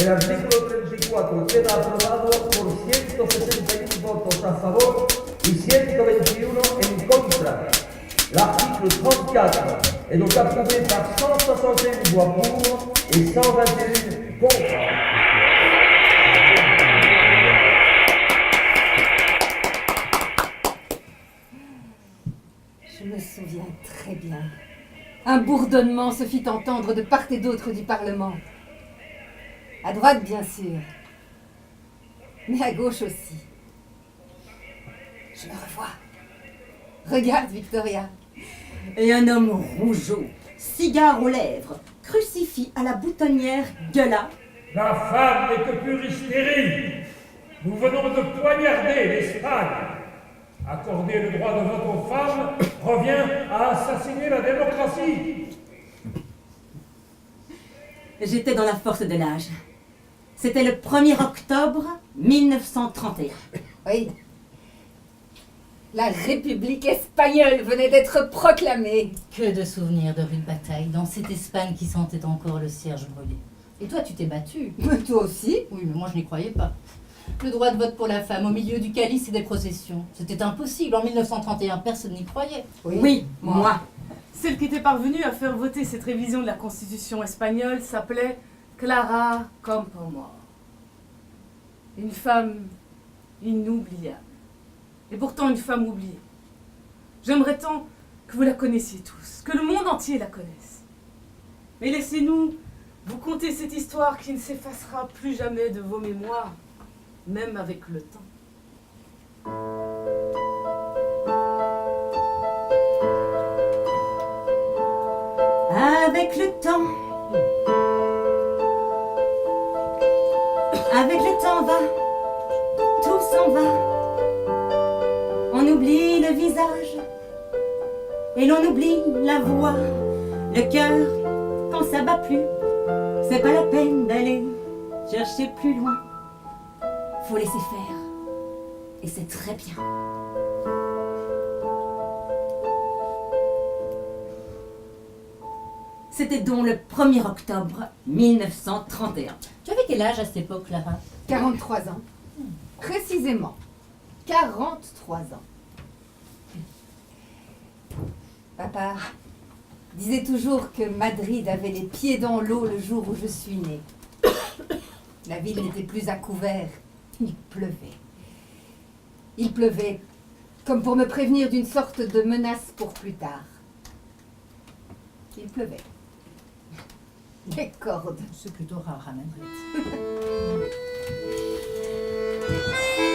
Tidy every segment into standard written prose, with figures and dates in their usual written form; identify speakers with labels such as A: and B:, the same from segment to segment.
A: El artículo 34 queda aprobado por 161 votos a favor y 121 en contra. L'article 34 est donc approuvé par 161 voix pour et 121 contre.
B: Je me souviens très bien. Un bourdonnement se fit entendre de part et d'autre du Parlement. À droite, bien sûr, mais à gauche aussi. Je le revois. Regarde, Victoria.
C: Et un homme rougeau, cigare aux lèvres, crucifix à la boutonnière, gueula.
D: La femme n'est que pure hystérie. Nous venons de poignarder l'Espagne. Accorder le droit de vote aux femmes revient à assassiner la démocratie.
C: J'étais dans la force de l'âge. C'était le 1er octobre 1931.
B: Oui. La République espagnole venait d'être proclamée.
E: Que de souvenirs de rudes batailles dans cette Espagne qui sentait encore le cierge brûlé. Et toi, tu t'es battu.
B: Mais toi aussi?
E: Oui, mais moi, je n'y croyais pas. Le droit de vote pour la femme au milieu du calice et des processions. C'était impossible. En 1931, personne n'y croyait.
C: Oui, moi.
F: Celle qui était parvenue à faire voter cette révision de la Constitution espagnole s'appelait Clara Campoamor. Une femme inoubliable. Et pourtant une femme oubliée. J'aimerais tant que vous la connaissiez tous, que le monde entier la connaisse. Mais laissez-nous vous conter cette histoire qui ne s'effacera plus jamais de vos mémoires, même avec le temps.
C: Avec le temps, va, tout s'en va. On oublie le visage et l'on oublie la voix, le cœur quand ça bat plus. C'est pas la peine d'aller chercher plus loin. Faut laisser faire et c'est très bien. C'était donc le 1er octobre 1931.
E: Tu avais quel âge à cette époque, Clara?
B: 43 ans. Précisément. 43 ans. Papa disait toujours que Madrid avait les pieds dans l'eau le jour où je suis née. La ville n'était plus à couvert. Il pleuvait. Il pleuvait, comme pour me prévenir d'une sorte de menace pour plus tard. Il pleuvait. Les cordes.
E: C'est plutôt rare à Madrid.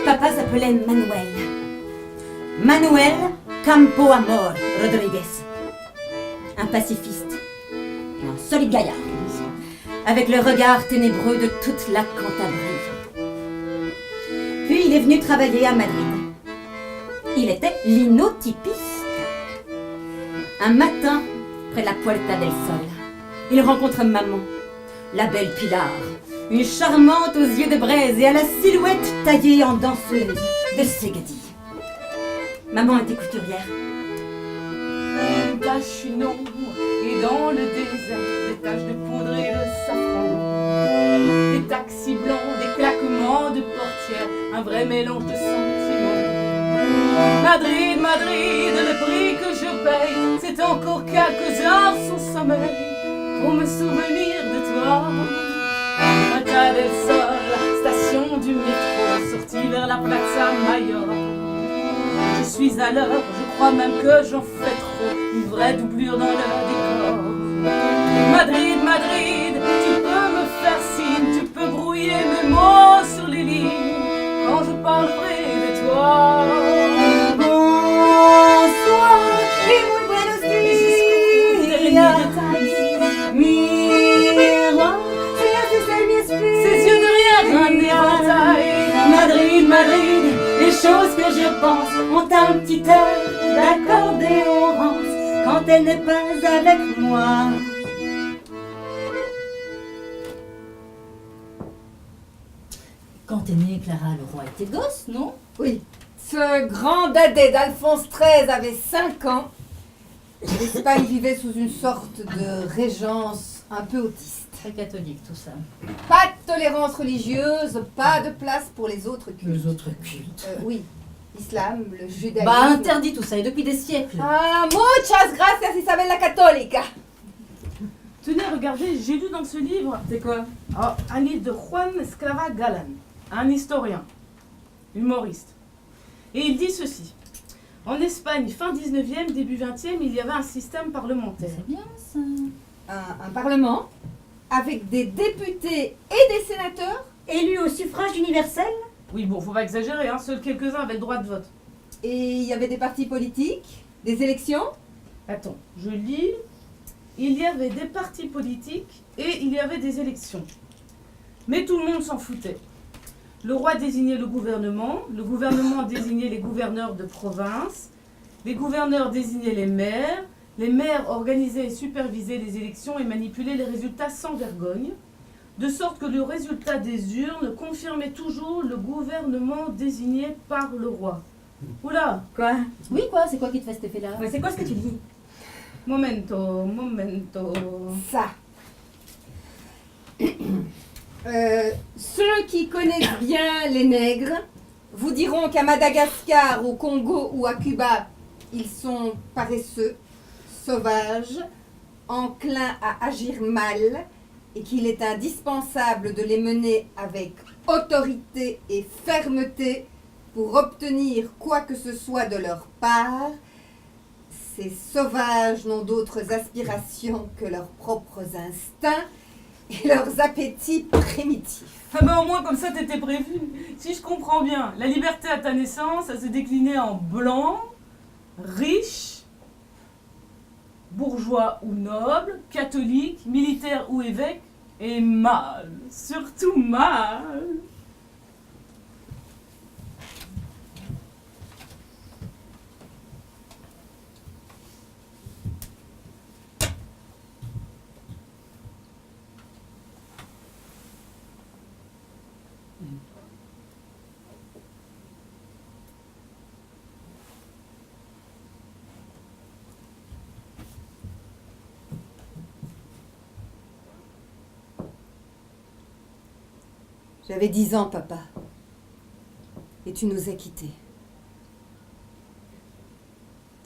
C: Papa s'appelait Manuel. Manuel Campo Amor Rodriguez. Un pacifiste. Un solide gaillard. Avec le regard ténébreux de toute la Cantabrie. Puis il est venu travailler à Madrid. Il était linotypiste. Un matin, près de la Puerta del Sol, il rencontre maman, la belle Pilar, une charmante aux yeux de braise et à la silhouette taillée en danseuse de Ségadi. Maman était couturière.
F: Une tache, une ombre, et dans le désert, des taches de poudre et de safran. Des taxis blancs, des claquements de portières, un vrai mélange de sentiments. Madrid, Madrid, le prix que je paye, c'est encore quelques heures sans sommeil pour me souvenir de toi. Puerta del Sol, station du métro, sortie vers la Plaza Mayor. Je suis à l'heure, je crois même que j'en fais trop, une vraie doublure dans le décor. Madrid, Madrid, tu peux me faire signe, tu peux brouiller mes mots sur les lignes quand je parlerai de toi.
C: Bonsoir y muy buenos días. Miroir, c'est mi esprit.
F: Ses yeux de rien, un éventail.
C: Madrid, Madrid, les choses que je pense ont un petit air d'accordéon rance quand elle n'est pas avec moi.
E: Quand t'es née, Clara, le roi était gosse, non?
B: Oui, ce grand dadais d'Alphonse XIII avait 5 ans. L'Espagne vivait sous une sorte de régence un peu autiste.
E: Très catholique, tout ça.
B: Pas de tolérance religieuse, pas de place pour les autres cultes.
E: Les autres cultes.
B: Oui, l'islam, le judaïsme.
E: Bah, interdit tout ça, et depuis des siècles.
B: Ah, muchas gracias Isabel la católica.
F: Tenez, regardez, j'ai lu dans ce livre.
C: C'est quoi?
F: Un livre de Juan Esclava Galan, un historien, humoriste. Et il dit ceci. En Espagne, fin 19e, début 20e, il y avait un système parlementaire.
E: C'est bien, ça.
B: Un parlement avec des députés et des sénateurs.
C: Élu au suffrage universel?
F: Oui, bon, faut pas exagérer, hein, seuls quelques-uns avaient le droit de vote.
B: Et il y avait des partis politiques, des élections.
F: Attends, je lis. Il y avait des partis politiques et il y avait des élections. Mais tout le monde s'en foutait. Le roi désignait le gouvernement désignait les gouverneurs de province, les gouverneurs désignaient les maires organisaient et supervisaient les élections et manipulaient les résultats sans vergogne, de sorte que le résultat des urnes confirmait toujours le gouvernement désigné par le roi. Oula,
C: Quoi?
E: Oui, quoi? C'est quoi qui te fait cet effet-là?
C: Mais c'est quoi ce que tu dis?
F: momento.
B: Ça. Ceux qui connaissent bien les nègres vous diront qu'à Madagascar, au Congo ou à Cuba, ils sont paresseux, sauvages, enclins à agir mal et qu'il est indispensable de les mener avec autorité et fermeté pour obtenir quoi que ce soit de leur part, ces sauvages n'ont d'autres aspirations que leurs propres instincts et leurs appétits primitifs.
F: Ah bah au moins comme ça t'étais prévu. Si je comprends bien, la liberté à ta naissance, ça s'est décliné en blanc, riche, bourgeois ou noble, catholique, militaire ou évêque, et mâle, surtout mâle.
B: J'avais 10 ans, papa. Et tu nous as quittés.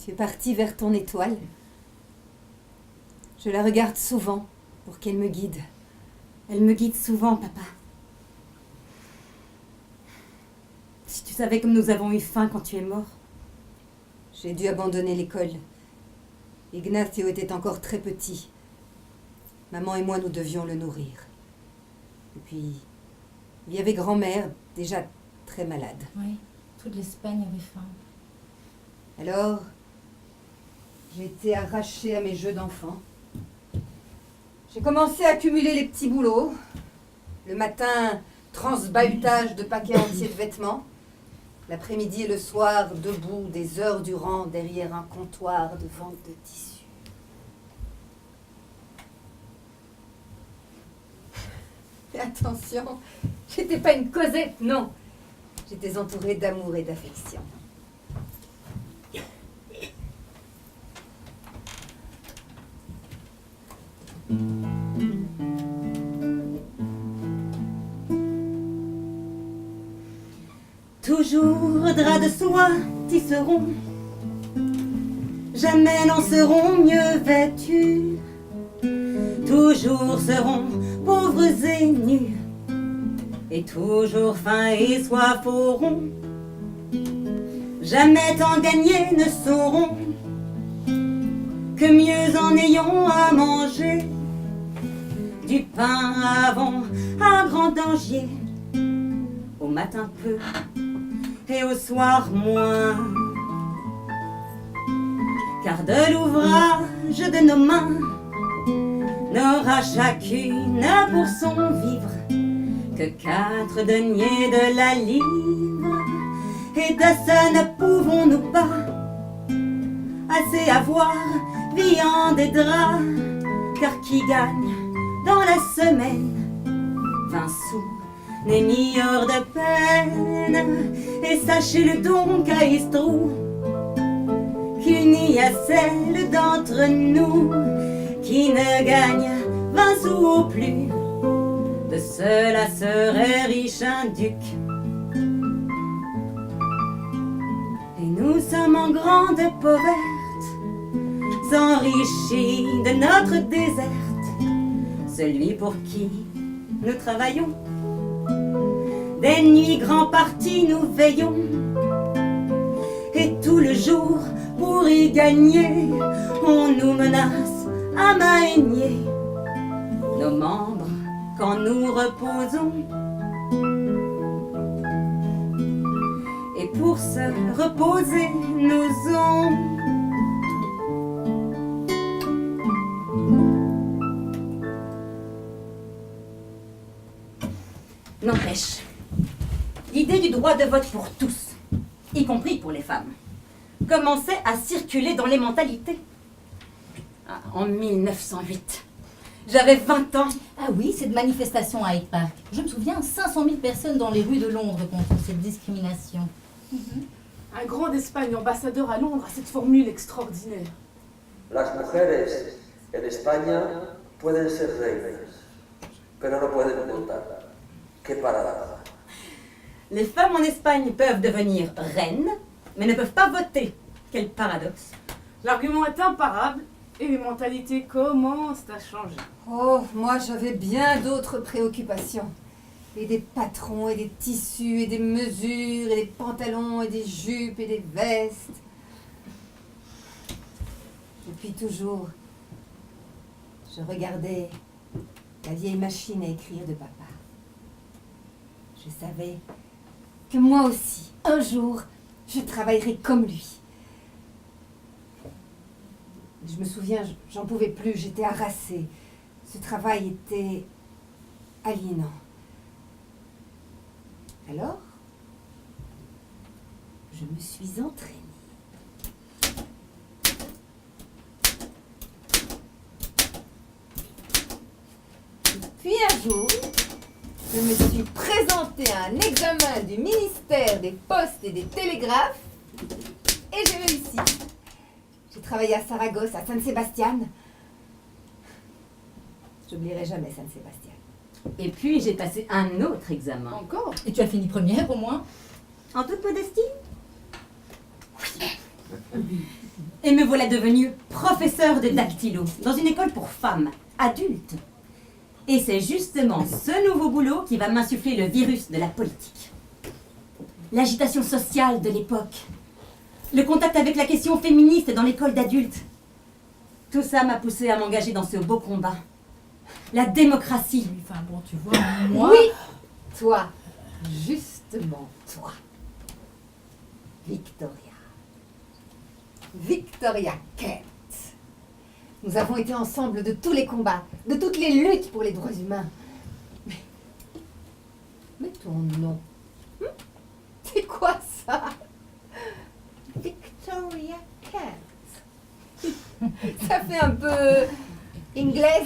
B: Tu es parti vers ton étoile. Je la regarde souvent pour qu'elle me guide.
C: Elle me guide souvent, papa. Si tu savais comme nous avons eu faim quand tu es mort.
B: J'ai dû abandonner l'école. Ignacio était encore très petit. Maman et moi, nous devions le nourrir. Et puis, il y avait grand-mère, déjà très malade.
E: Oui, toute l'Espagne avait faim.
B: Alors, j'ai été arrachée à mes jeux d'enfant. J'ai commencé à accumuler les petits boulots. Le matin, transbahutage de paquets entiers de vêtements. L'après-midi et le soir, debout des heures durant derrière un comptoir de vente de tissus. Et attention, j'étais pas une Cosette, non. J'étais entourée d'amour et d'affection.
C: Toujours draps de soie tisseront, jamais n'en seront mieux vêtus. Toujours seront pauvres et nus, et toujours faim et soif auront. Jamais tant gagnés ne sauront que mieux en ayons à manger. Du pain avant un grand danger, au matin peu et au soir moins. Car de l'ouvrage de nos mains n'aura chacune pour son vivre que 4 deniers de la livre. Et de ça ne pouvons-nous pas assez avoir viande et drap. Car qui gagne dans la semaine 20 sous n'est mis hors de peine. Et sachez-le donc à Estrou qu'il n'y a celle d'entre nous qui ne gagne 20 sous au plus. De cela serait riche un duc. Et nous sommes en grande pauverte, s'enrichis de notre déserte, celui pour qui nous travaillons. Des nuits grands partis nous veillons, et tout le jour pour y gagner, on nous menace à maigner nos membres quand nous reposons. Et pour se reposer, nous ont n'empêche. L'idée du droit de vote pour tous, y compris pour les femmes, commençait à circuler dans les mentalités. En 1908, j'avais 20 ans.
E: Ah oui, cette manifestation à Hyde Park. Je me souviens, 500 000 personnes dans les rues de Londres contre cette discrimination.
F: Un grand d'Espagne, ambassadeur à Londres, a cette formule extraordinaire.
A: Las mujeres en España pueden ser reinas, pero no pueden votar. Qué paradoja.
C: Les femmes en Espagne peuvent devenir reines, mais ne peuvent pas voter. Quel paradoxe.
F: L'argument est imparable et les mentalités commencent à changer.
B: Oh, moi j'avais bien d'autres préoccupations. Et des patrons, et des tissus, et des mesures, et des pantalons, et des jupes, et des vestes. Depuis toujours, je regardais la vieille machine à écrire de papa. Je savais que moi aussi, un jour, je travaillerai comme lui. Je me souviens, j'en pouvais plus, j'étais harassée. Ce travail était aliénant. Alors, je me suis entraînée. Puis un jour, je me suis présentée à un examen du ministère des Postes et des Télégraphes et j'ai réussi. J'ai travaillé à Saragosse, à San Sebastian. J'oublierai jamais San Sebastian.
C: Et puis j'ai passé un autre examen.
E: Encore? Et tu as fini première au moins?
C: En toute modestie? Et me voilà devenue professeure de dactylo dans une école pour femmes, adultes. Et c'est justement ce nouveau boulot qui va m'insuffler le virus de la politique. L'agitation sociale de l'époque, le contact avec la question féministe dans l'école d'adultes. Tout ça m'a poussée à m'engager dans ce beau combat. La démocratie.
E: Enfin bon, tu vois, moi...
B: Oui, toi, justement toi. Victoria. Victoria Kent. Nous avons été ensemble de tous les combats, de toutes les luttes pour les droits humains. Mais ton nom, c'est quoi ça? Victoria Kent. Ça fait un peu anglais,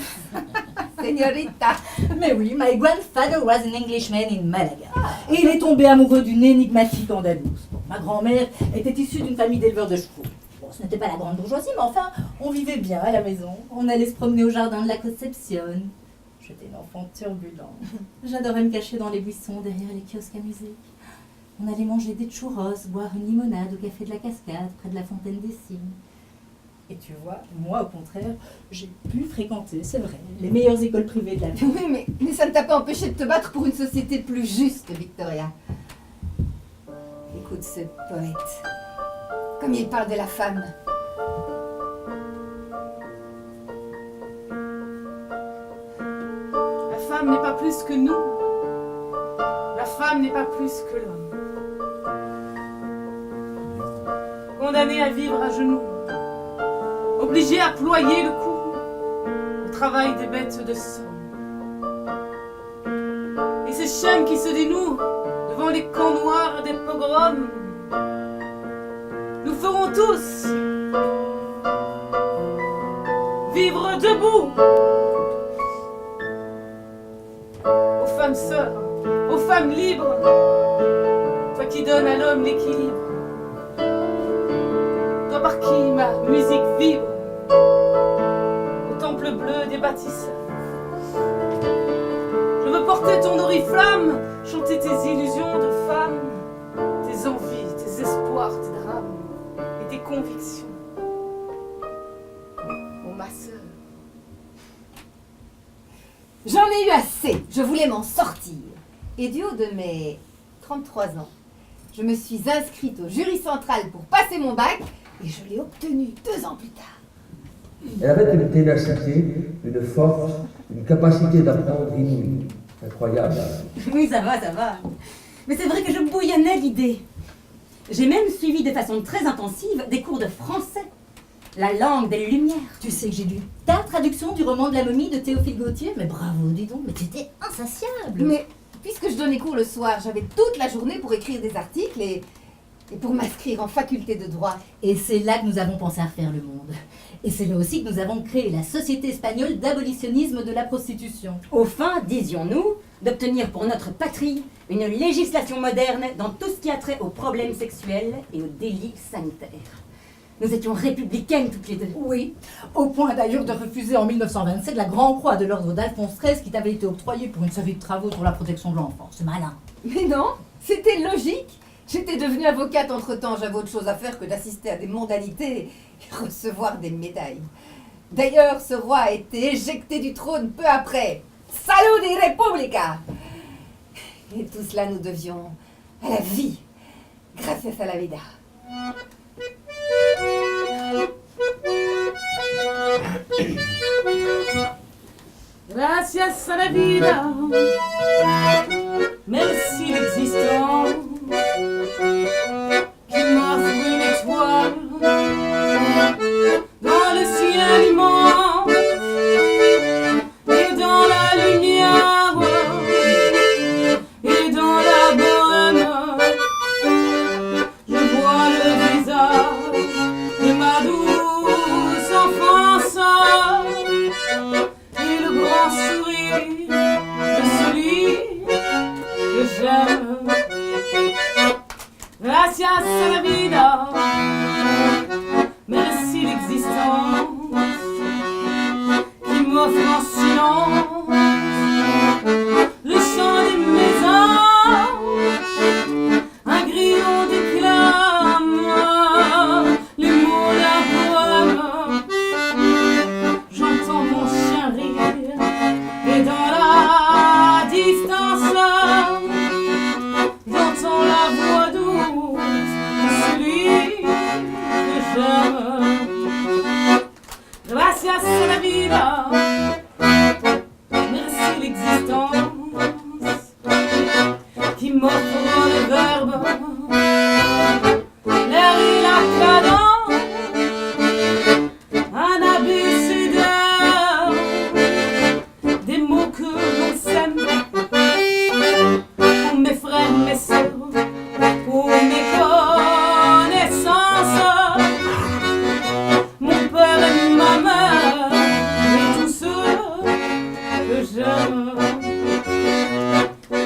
B: señorita.
E: Mais oui, my grandfather was an Englishman in Malaga. Et il est tombé amoureux d'une énigmatique andalouse. Bon, ma grand-mère était issue d'une famille d'éleveurs de chevaux. Bon, ce n'était pas la grande bourgeoisie, mais enfin, on vivait bien à la maison. On allait se promener au jardin de la Conception. J'étais une enfant turbulente. J'adorais me cacher dans les buissons, derrière les kiosques à musique. On allait manger des churros, boire une limonade au café de la Cascade, près de la fontaine des Cygnes. Et tu vois, moi au contraire, j'ai pu fréquenter, c'est vrai, les meilleures écoles privées de la ville.
B: Oui, mais ça ne t'a pas empêché de te battre pour une société plus juste, Victoria. Écoute ce poète, comme il parle de la femme.
F: La femme n'est pas plus que nous. La femme n'est pas plus que l'homme. Condamnée à vivre à genoux. Obligée à ployer le cou au travail des bêtes de somme. Et ces chaînes qui se dénouent devant les camps noirs des pogroms, nous ferons tous vivre debout. Aux femmes sœurs, aux femmes libres, toi qui donnes à l'homme l'équilibre, toi par qui ma musique vibre au temple bleu des bâtisseurs. Je veux porter ton oriflamme, chanter tes illusions de femme, tes envies, tes espoirs, tes drames et tes convictions. Oh ma sœur.
B: J'en ai eu assez, je voulais m'en sortir. Et du haut de mes 33 ans, je me suis inscrite au jury central pour passer mon bac et je l'ai obtenu 2 ans plus tard.
A: Elle avait une ténacité, une force, une capacité d'apprendre inouïe. Incroyable.
C: Oui, ça va, ça va. Mais c'est vrai que je bouillonnais d'idées. J'ai même suivi de façon très intensive des cours de français. La langue des Lumières.
E: Tu sais que j'ai lu ta traduction du roman de la momie de Théophile Gautier. Mais bravo, dis donc, mais tu étais insatiable.
B: Mais puisque je donnais cours le soir, j'avais toute la journée pour écrire des articles et pour m'inscrire en faculté de droit.
E: Et c'est là que nous avons pensé à refaire le monde. Et c'est là aussi que nous avons créé la Société espagnole d'abolitionnisme de la prostitution.
C: Au fin, disions-nous, d'obtenir pour notre patrie une législation moderne dans tout ce qui a trait aux problèmes sexuels et aux délits sanitaires. Nous étions républicaines toutes les deux.
E: Oui, au point d'ailleurs de refuser en 1927 la Grande Croix de l'ordre d'Alphonse XIII qui t'avait été octroyée pour une série de travaux sur la protection de l'enfant. C'est malin.
B: Mais non, c'était logique. J'étais devenue avocate entre-temps, j'avais autre chose à faire que d'assister à des mondanités et recevoir des médailles. D'ailleurs, ce roi a été éjecté du trône peu après. Salut di Repubblica! Et tout cela nous devions à la vie, gracias a la vida.
F: Gracias a la vida, merci l'existence qui m'offre une étoile dans le ciel immense et dans la lumière et dans la bohème. Je vois le visage de ma douce enfance et le grand sourire de celui que j'aime. Gracias a la vida, merci l'existence qui m'offre en silence le chant des maisons, un grillon déclame les mots d'un poème. J'entends mon chien rire et dans la distance j'entends la voix douce de celui que j'aime. Gracias a la vida, merci l'existence qui m'offre le verbe, l'air et la cadence, un abécédaire, des mots que l'on sème pour mes frères, mes sœurs, pour mes connaissances, mon père et ma mère et tous ceux que j'aime.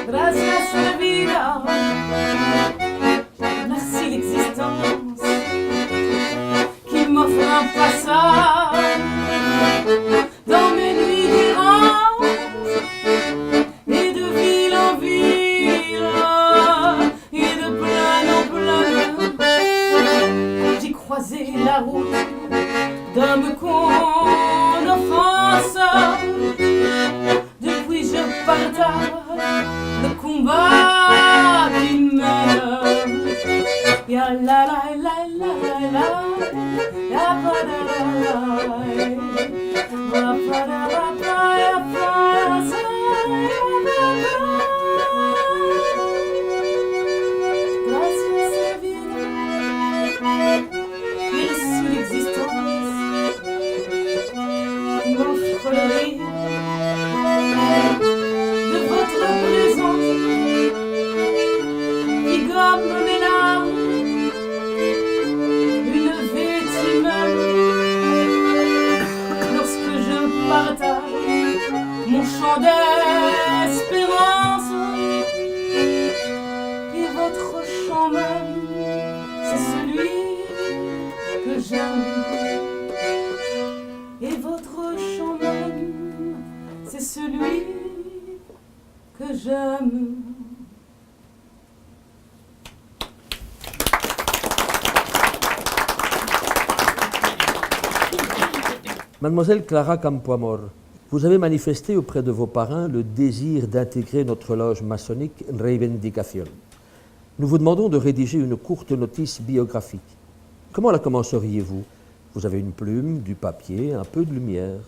F: Gracias a la vida, merci l'existence qui m'offre un passage dans mes nuits d'errance et de ville en ville et de plaine en plaine. J'ai croisé la route d'hommes qu'on offense, depuis je partage le combat qui mène. Ya la la la la la la, ya pa da la la, ya pa da la pa, ya pa sa, ya pa da. Gracias a la vida, merci l'existence qui m'offre le rire de votre présence, qui gomme mes larmes, une vétime lorsque je partage mon chant d'espérance. Et votre chant même, c'est celui que j'aime. Et votre chant même, c'est celui que j'aime.
A: Mademoiselle Clara Campoamor, vous avez manifesté auprès de vos parrains le désir d'intégrer notre loge maçonnique Reivindicación. Nous vous demandons de rédiger une courte notice biographique. Comment la commenceriez-vous? Vous avez une plume, du papier, un peu de lumière.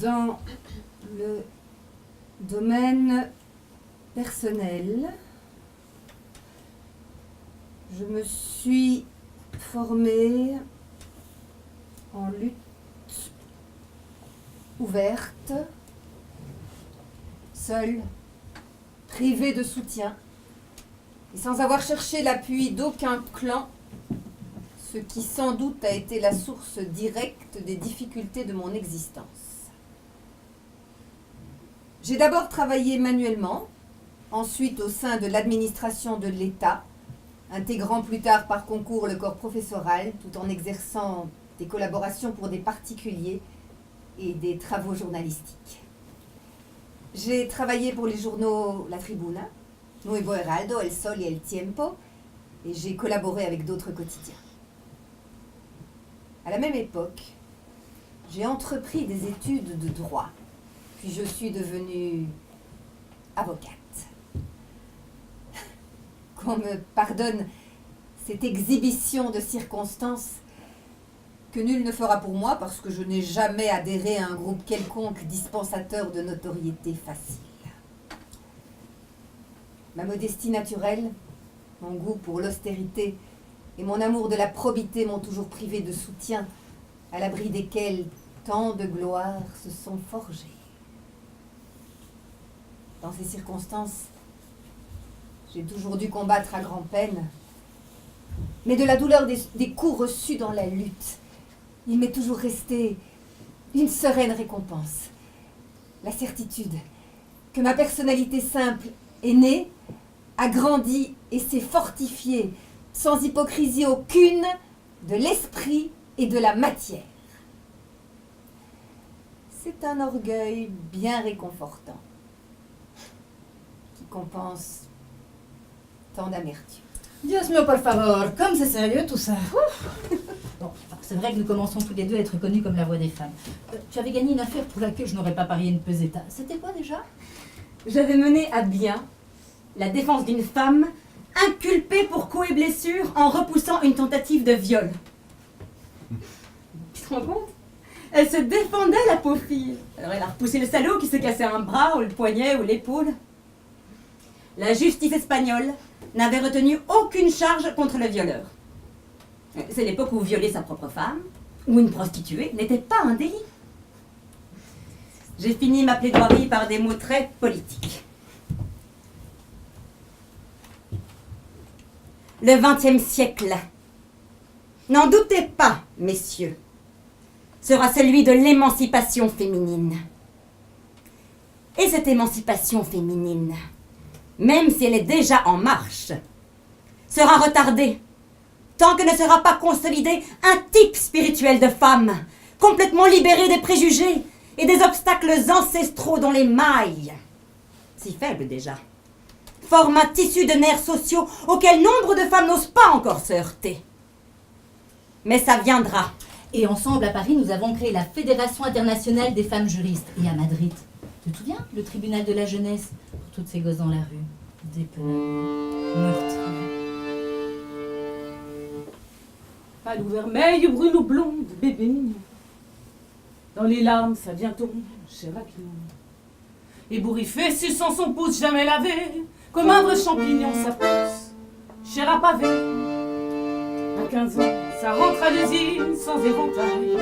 B: Dans le domaine personnel, je me suis formée en lutte ouverte, seule, privée de soutien, et sans avoir cherché l'appui d'aucun clan, ce qui sans doute a été la source directe des difficultés de mon existence. J'ai d'abord travaillé manuellement, ensuite au sein de l'administration de l'État, intégrant plus tard par concours le corps professoral, tout en exerçant des collaborations pour des particuliers et des travaux journalistiques. J'ai travaillé pour les journaux La Tribuna, Nuevo Heraldo, El Sol et El Tiempo, et j'ai collaboré avec d'autres quotidiens. À la même époque, j'ai entrepris des études de droit, puis je suis devenue avocate. Qu'on me pardonne cette exhibition de circonstances que nul ne fera pour moi parce que je n'ai jamais adhéré à un groupe quelconque dispensateur de notoriété facile. Ma modestie naturelle, mon goût pour l'austérité et mon amour de la probité m'ont toujours privé de soutien à l'abri desquels tant de gloires se sont forgées. Dans ces circonstances, j'ai toujours dû combattre à grand-peine, mais de la douleur des coups reçus dans la lutte, il m'est toujours resté une sereine récompense. La certitude que ma personnalité simple est née, a grandi et s'est fortifiée, sans hypocrisie aucune, de l'esprit et de la matière. C'est un orgueil bien réconfortant, qui compense tant d'amertume.
E: Dios mío, por favor, comme c'est sérieux tout ça. Bon, c'est vrai que nous commençons tous les deux à être connus comme la voix des femmes. Tu avais gagné une affaire pour laquelle je n'aurais pas parié une peseta. C'était quoi déjà?
C: J'avais mené à bien la défense d'une femme inculpée pour coups et blessures en repoussant une tentative de viol. Tu te rends compte? Elle se défendait, la pauvre fille. Alors elle a repoussé le salaud qui se cassait un bras ou le poignet ou l'épaule. La justice espagnole n'avait retenu aucune charge contre le violeur. C'est l'époque où violer sa propre femme ou une prostituée n'était pas un délit. J'ai fini ma plaidoirie par des mots très politiques. Le XXe siècle, n'en doutez pas, messieurs, sera celui de l'émancipation féminine. Et cette émancipation féminine, même si elle est déjà en marche, sera retardée tant que ne sera pas consolidé un type spirituel de femme, complètement libéré des préjugés et des obstacles ancestraux dont les mailles, si faibles déjà, forment un tissu de nerfs sociaux auxquels nombre de femmes n'osent pas encore se heurter. Mais ça viendra.
E: Et ensemble, à Paris, nous avons créé la Fédération internationale des femmes juristes. Et à Madrid, tu te souviens, le tribunal de la jeunesse, pour toutes ces gosses dans la rue, dépelées, meurtries.
F: Pâle ou vermeil, brune ou blonde, bébé. Dans les larmes, ça vient ton cher Aquilon. Ébouriffé, suçant son pouce jamais lavé, comme un vrai champignon, ça pousse, cher à pavé. À 15 ans, ça rentre à l'usine sans éventail.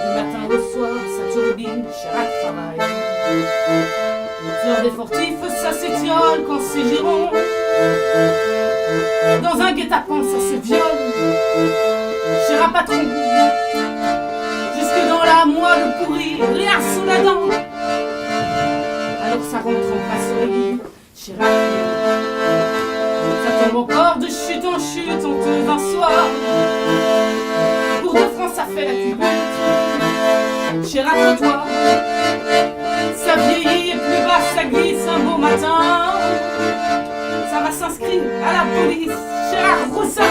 F: Du matin au soir, ça turbine, cher à travail. Fleur des fortifs, ça s'étiole quand c'est giron. Dans un guet-apens, ça se viole, cher à patron. Jusque dans la moelle pourrie, rien sous la dent. Alors ça rentre en passerie, cher à ça tombe encore de chute en chute, on te vint soir. Pour 2 francs, ça fait la culbute, cher à trottoir. Ça vieillit et plus bas, ça glisse un beau matin. Ça va s'inscrire à la police, cher à Roussin.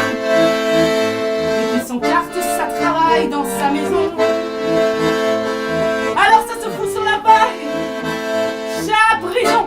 F: Et puis sans carte, ça travaille dans sa maison. Alors ça se fout sur la paille, cher à prison.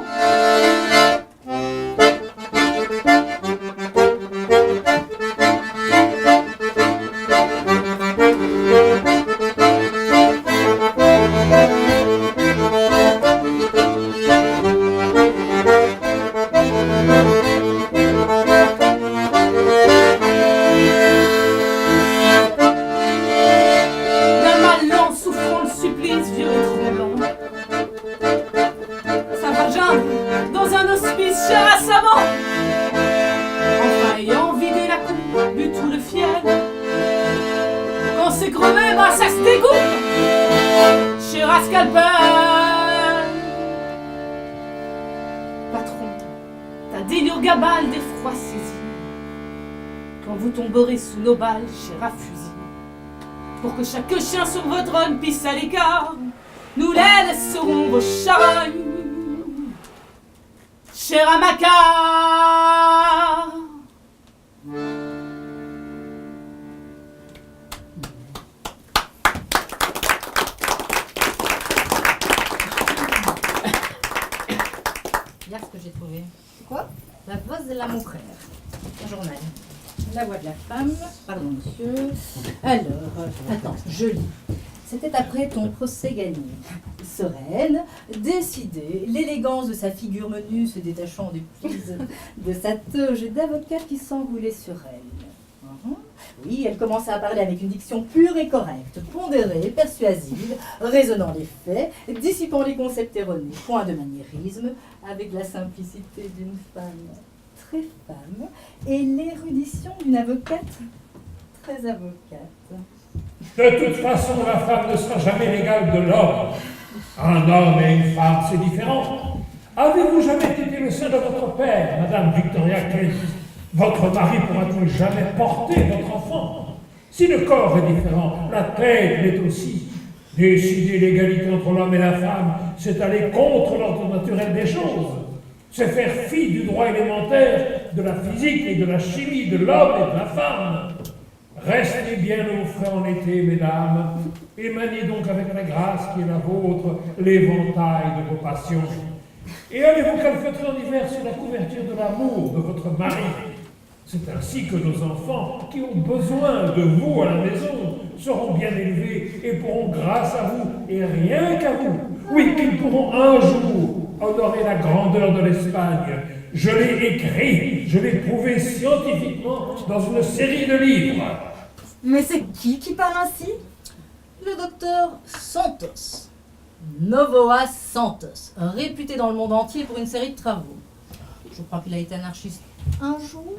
F: Sous nos balles, cher à fusil, pour que chaque chien sur votre trône pisse à l'écart, nous les laisserons vos charognes, cher à Macar.
E: j'ai trouvé.
B: Quoi?
E: La voix de la mon frère. Un journal. La voix de la femme. Pardon, monsieur. Alors, attends, je lis. C'était après ton procès gagné. Sereine, décidée, l'élégance de sa figure menue se détachant du plis de sa toge d'avocat qui s'enroulait sur elle. Oui, elle commença à parler avec une diction pure et correcte, pondérée, persuasive, raisonnant les faits, dissipant les concepts erronés, point de maniérisme, avec la simplicité d'une femme très femme et l'érudition d'une avocate très avocate.
D: De toute façon, la femme ne sera jamais l'égale de l'homme. Un homme et une femme, c'est différent. Avez-vous jamais été le sein de votre père, Madame Victoria Case? Votre mari pourra-t-il jamais porter votre enfant? Si le corps est différent, la tête l'est aussi. Décider l'égalité entre l'homme et la femme, c'est aller contre l'ordre naturel des choses. C'est faire fi du droit élémentaire, de la physique et de la chimie de l'homme et de la femme. Restez bien au frais en été, mesdames, et maniez donc avec la grâce qui est la vôtre l'éventail de vos passions. Et allez-vous calfeutrer en hiver sur la couverture de l'amour de votre mari. C'est ainsi que nos enfants, qui ont besoin de vous à la maison, seront bien élevés et pourront, grâce à vous, et rien qu'à vous, oui, qu'ils pourront un jour honorer la grandeur de l'Espagne. Je l'ai écrit, je l'ai prouvé scientifiquement dans une série de livres.
C: Mais c'est qui parle ainsi?
E: Le docteur Santos. Novoa Santos, réputé dans le monde entier pour une série de travaux. Je crois qu'il a été anarchiste un jour.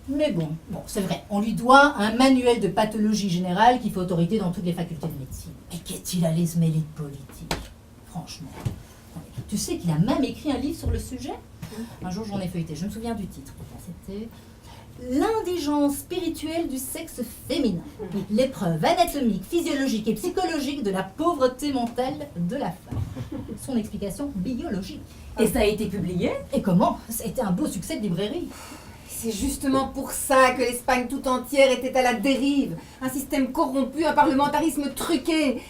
E: Mais bon, c'est vrai, on lui doit un manuel de pathologie générale qui fait autorité dans toutes les facultés de médecine. Mais qu'est-il allé se mêler de politique? Franchement. Tu sais qu'il a même écrit un livre sur le sujet? Un jour, j'en ai feuilleté, je me souviens du titre. C'était L'indigence spirituelle du sexe féminin. L'épreuve anatomique, physiologique et psychologique de la pauvreté mentale de la femme. Son explication biologique.
C: Et ça a été publié?
E: Et comment? Ça a été un beau succès de librairie.
B: C'est justement pour ça que l'Espagne tout entière était à la dérive. Un système corrompu, un parlementarisme truqué.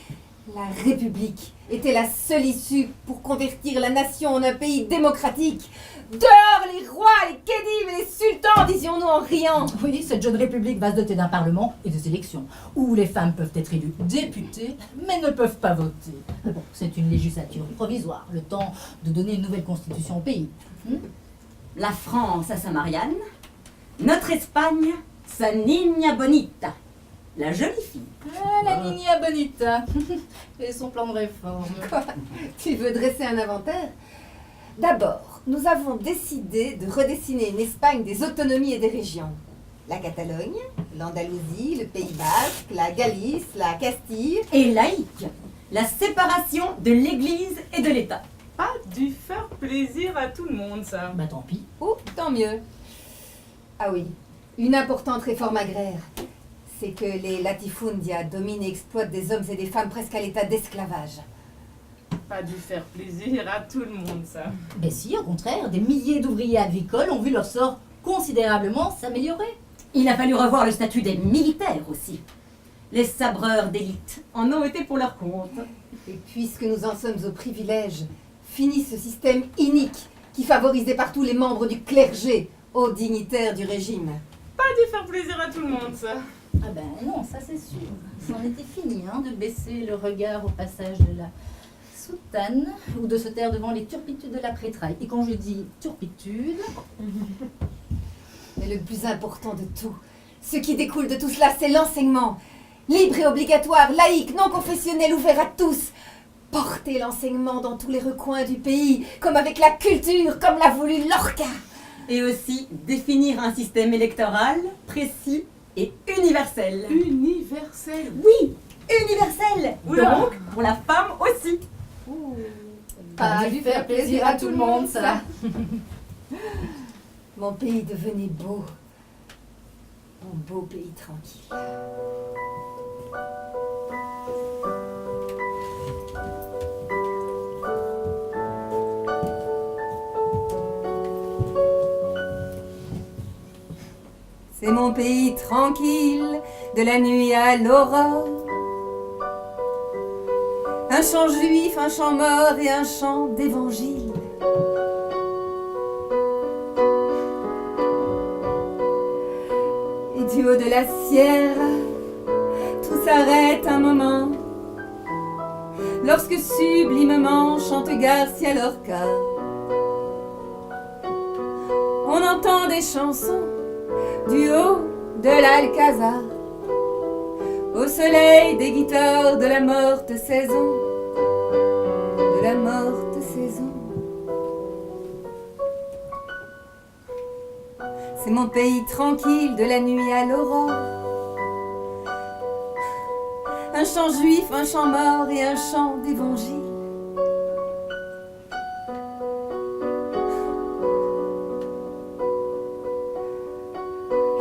B: La République était la seule issue pour convertir la nation en un pays démocratique. Dehors les rois, les khedives et les sultans, disions-nous en riant.
E: Oui, cette jeune république va se doter d'un parlement et des élections, où les femmes peuvent être élues députées, mais ne peuvent pas voter. Bon, c'est une législature provisoire, le temps de donner une nouvelle constitution au pays.
C: La France a sa Marianne, notre Espagne sa Niña Bonita, la jolie fille.
E: Ah, la Niña Bonita et son plan de réforme.
B: Quoi? Tu veux dresser un inventaire? D'abord, nous avons décidé de redessiner une Espagne des autonomies et des régions. La Catalogne, l'Andalousie, le Pays Basque, la Galice, la Castille.
C: Et laïque, la séparation de l'Église et de l'État.
F: Pas dû faire plaisir à tout le monde, ça.
E: Bah tant pis.
B: Oh, tant mieux. Ah oui, une importante réforme agraire. C'est que les latifundia dominent et exploitent des hommes et des femmes presque à l'état d'esclavage.
F: Pas dû faire plaisir à tout le monde, ça.
E: Mais si, au contraire, des milliers d'ouvriers agricoles ont vu leur sort considérablement s'améliorer.
C: Il a fallu revoir le statut des militaires aussi. Les sabreurs d'élite en ont été pour leur compte.
B: Et puisque nous en sommes au privilège, finit ce système inique qui favorisait partout les membres du clergé, aux dignitaires du régime.
F: Pas dû faire plaisir à tout le monde, ça.
E: Ah ben non, ça c'est sûr. C'en était fini de baisser le regard au passage de la soutane ou de se taire devant les turpitudes de la prêtraille. Et quand je dis turpitude...
B: Mais le plus important de tout, ce qui découle de tout cela, c'est l'enseignement. Libre et obligatoire, laïque, non confessionnel, ouvert à tous. Porter l'enseignement dans tous les recoins du pays, comme avec la culture, comme l'a voulu Lorca.
C: Et aussi définir un système électoral précis et universel.
F: Universel.
C: Oui, universel.
F: Oula.
C: Donc, pour la femme aussi.
B: Pas dû faire plaisir à tout le monde, ça. Mon pays devenait beau. Mon beau pays tranquille. C'est mon pays tranquille, de la nuit à l'aurore. Un chant juif, un chant mort et un chant d'évangile. du haut de la sierra, tout s'arrête un moment. Lorsque sublimement chante Garcia Lorca, on entend des chansons du haut de l'Alcazar, au soleil des guitares de la morte saison, de la morte saison. C'est mon pays tranquille de la nuit à l'aurore. Un chant juif, un chant mort et un chant d'évangile.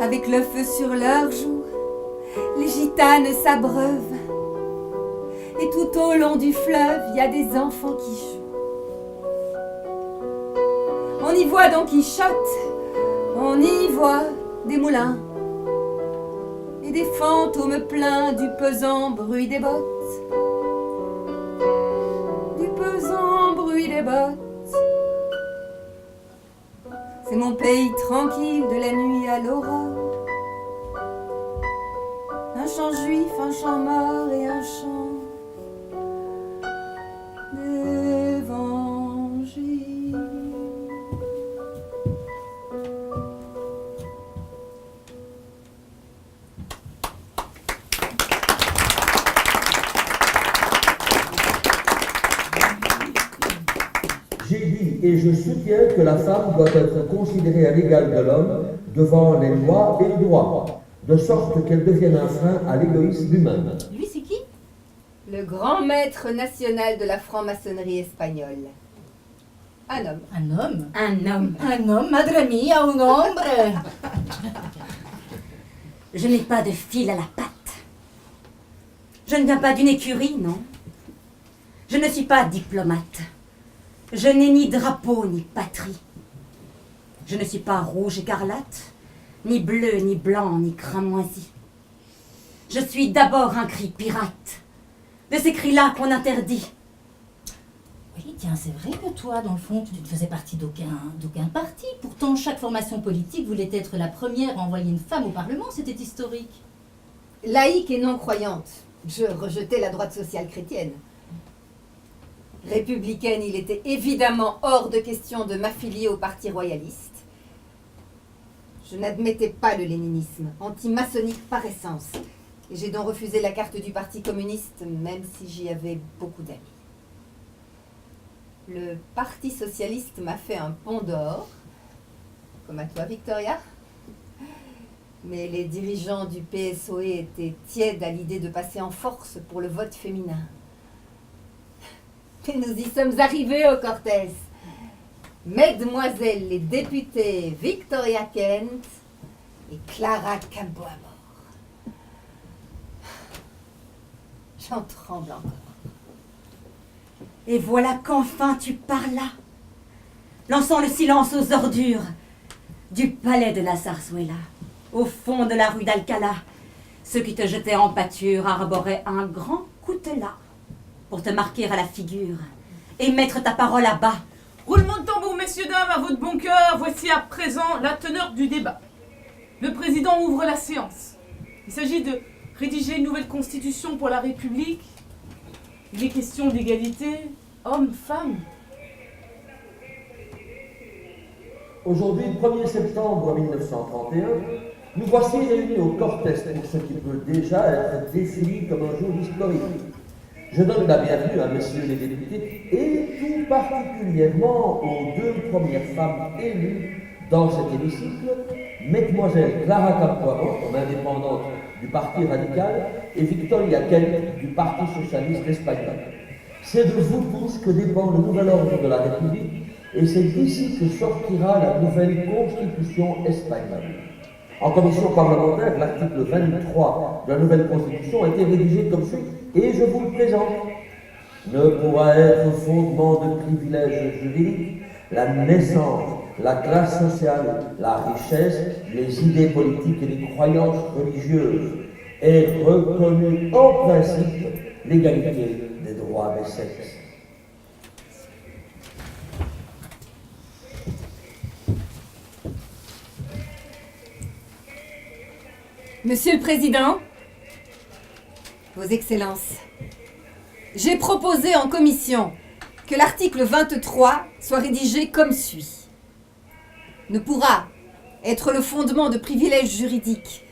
B: Avec le feu sur leurs joues, les gitanes s'abreuvent. Et tout au long du fleuve, il y a des enfants qui jouent. On y voit Don Quichotte, on y voit des moulins et des fantômes pleins du pesant bruit des bottes. Du pesant bruit des bottes. C'est mon pays tranquille de la nuit à l'aurore. Un chant juif, un chant mort et un chant d'évangile.
A: J'ai dit et je soutiens que la femme doit être considérée à l'égal de l'homme devant les lois et le droit, de sorte qu'elle devienne un frein à l'égoïsme humain.
E: Lui, c'est qui?
B: Le grand maître national de la franc-maçonnerie espagnole. Un homme.
E: Un homme?
C: Un homme.
E: Un homme, madre mia, un hombre.
C: Je n'ai pas de fil à la patte. Je ne viens pas d'une écurie, non. Je ne suis pas diplomate. Je n'ai ni drapeau ni patrie. Je ne suis pas rouge écarlate, ni bleu, ni blanc, ni cramoisi. Je suis d'abord un cri pirate, de ces cris-là qu'on interdit.
E: Oui, tiens, c'est vrai que toi, dans le fond, tu ne faisais partie d'aucun parti. Pourtant, chaque formation politique voulait être la première à envoyer une femme au Parlement. C'était historique.
B: Laïque et non croyante, je rejetais la droite sociale chrétienne. Républicaine, il était évidemment hors de question de m'affilier au parti royaliste. Je n'admettais pas le léninisme, anti-maçonnique par essence. Et j'ai donc refusé la carte du Parti communiste, même si j'y avais beaucoup d'amis. Le Parti socialiste m'a fait un pont d'or, comme à toi, Victoria. Mais les dirigeants du PSOE étaient tièdes à l'idée de passer en force pour le vote féminin. Et nous y sommes arrivés au Cortés. Mesdemoiselles les députées Victoria Kent et Clara Campoamor. J'en tremble encore.
C: Et voilà qu'enfin tu parlas, lançant le silence aux ordures du palais de la Zarzuela, au fond de la rue d'Alcalá. Ceux qui te jetaient en pâture arboraient un grand coutelas pour te marquer à la figure et mettre ta parole à bas.
F: Roulement de tambour, messieurs, dames, à votre bon cœur, voici à présent la teneur du débat. Le président ouvre la séance. Il s'agit de rédiger une nouvelle constitution pour la République. Il est question d'égalité homme-femme.
A: Aujourd'hui, 1er septembre 1931, nous voici réunis au Cortés pour ce qui peut déjà être défini comme un jour historique. Je donne la bienvenue à messieurs les députés et tout particulièrement aux deux premières femmes élues dans cet hémicycle, mesdemoiselles Clara Campoamor, comme indépendante du Parti radical, et Victoria Kent du Parti socialiste espagnol. C'est de vous tous que dépend le nouvel ordre de la République et c'est d'ici que sortira la nouvelle Constitution espagnole. En commission parlementaire, l'article 23 de la nouvelle Constitution a été rédigé comme suit, et je vous le présente. Ne pourra être fondement de privilèges juridiques la naissance, la classe sociale, la richesse, les idées politiques et les croyances religieuses, est reconnue en principe l'égalité des droits des sexes.
B: Monsieur le Président, Vos Excellences, j'ai proposé en commission que l'article 23 soit rédigé comme suit. Ne pourra être le fondement de privilèges juridiques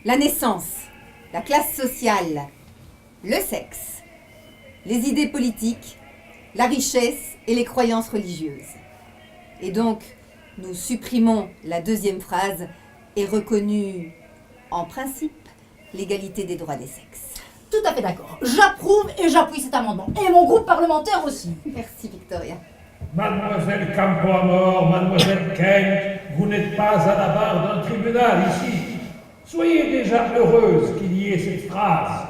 B: la naissance, la classe sociale, le sexe, les idées politiques, la richesse et les croyances religieuses. Et donc, nous supprimons la deuxième phrase et reconnue en principe l'égalité des droits des sexes.
E: Tout à fait d'accord. J'approuve et j'appuie cet amendement. Et mon groupe parlementaire aussi.
B: Merci Victoria.
D: Mademoiselle Campoamor, Mademoiselle Kent, vous n'êtes pas à la barre d'un tribunal ici. Soyez déjà heureuse qu'il y ait cette phrase.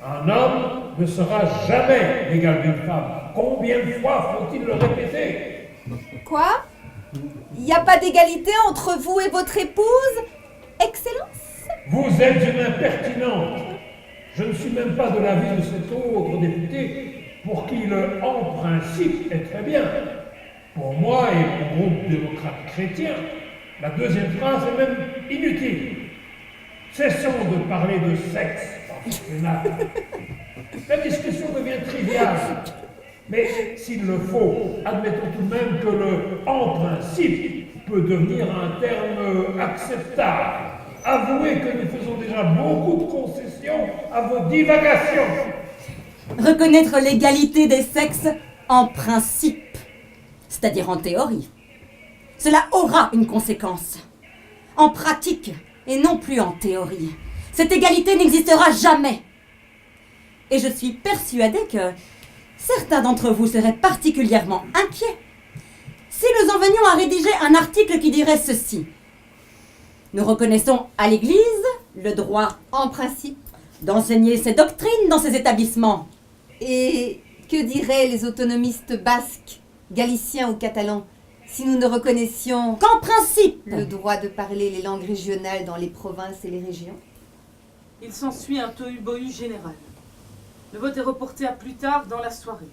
D: Un homme ne sera jamais l'égal d'une femme. Combien de fois faut-il le répéter?
B: Quoi? Il n'y a pas d'égalité entre vous et votre épouse, Excellence?
D: Vous êtes une impertinente. Je ne suis même pas de l'avis de cet autre député pour qui le « en principe » est très bien. Pour moi et pour le groupe démocrate chrétien, la deuxième phrase est même inutile. Cessons de parler de sexe dans ce Sénat. La discussion devient triviale. Mais s'il le faut, admettons tout de même que le « en principe » peut devenir un terme acceptable. Avouez que nous faisons déjà beaucoup de concessions à vos divagations.
C: Reconnaître l'égalité des sexes en principe, c'est-à-dire en théorie. Cela aura une conséquence. En pratique, et non plus en théorie. Cette égalité n'existera jamais. Et je suis persuadée que certains d'entre vous seraient particulièrement inquiets si nous en venions à rédiger un article qui dirait ceci. Nous reconnaissons à l'Église le droit,
B: En principe.
C: d'enseigner ses doctrines dans ses établissements.
B: Et que diraient les autonomistes basques, galiciens ou catalans si nous ne reconnaissions
C: Qu'en principe,
B: le droit de parler les langues régionales dans les provinces et les régions?
F: Il s'ensuit un tohu-bohu général. Le vote est reporté à plus tard dans la soirée.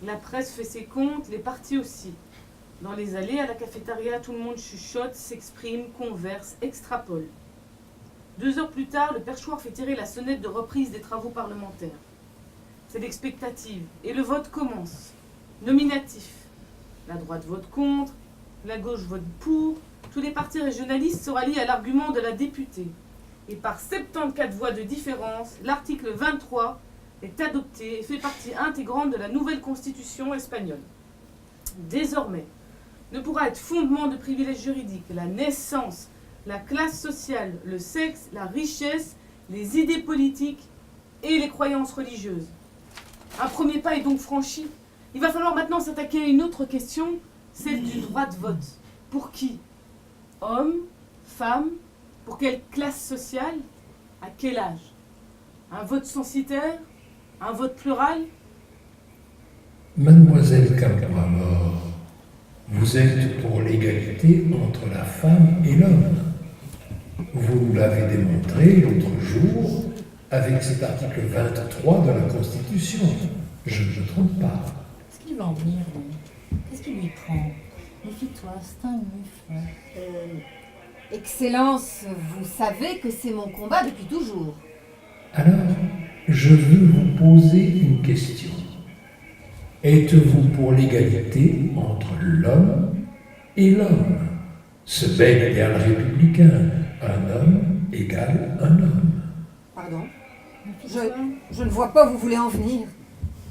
F: La presse fait ses comptes, les partis aussi. Dans les allées, à la cafétéria, tout le monde chuchote, s'exprime, converse, extrapole. 2 heures plus tard, le perchoir fait tirer la sonnette de reprise des travaux parlementaires. C'est l'expectative, et le vote commence. Nominatif. La droite vote contre, la gauche vote pour, tous les partis régionalistes se rallient à l'argument de la députée. Et par 74 voix de différence, l'article 23 est adopté et fait partie intégrante de la nouvelle constitution espagnole. Désormais, ne pourra être fondement de privilèges juridiques la naissance, la classe sociale, le sexe, la richesse, les idées politiques et les croyances religieuses. Un premier pas est donc franchi. Il va falloir maintenant s'attaquer à une autre question, celle du droit de vote. Pour qui? Hommes, femmes, pour quelle classe sociale? À quel âge? Un vote censitaire? Un vote plural?
G: Mademoiselle Campoamor, vous êtes pour l'égalité entre la femme et l'homme. Vous nous l'avez démontré l'autre jour avec cet article 23 de la Constitution. Je ne me trompe pas.
E: Qu'est-ce qu'il va en venir, lui? Qu'est-ce qui lui prend? Méfie-toi, c'est un mufle.
B: Excellence, vous savez que c'est mon combat depuis toujours.
G: Alors, je veux vous poser une question. Êtes-vous pour l'égalité entre l'homme et l'homme? Ce bel idéal républicain, un homme égale un homme.
B: Pardon?
E: Méfie-toi.
B: Je ne vois pas où vous voulez en venir.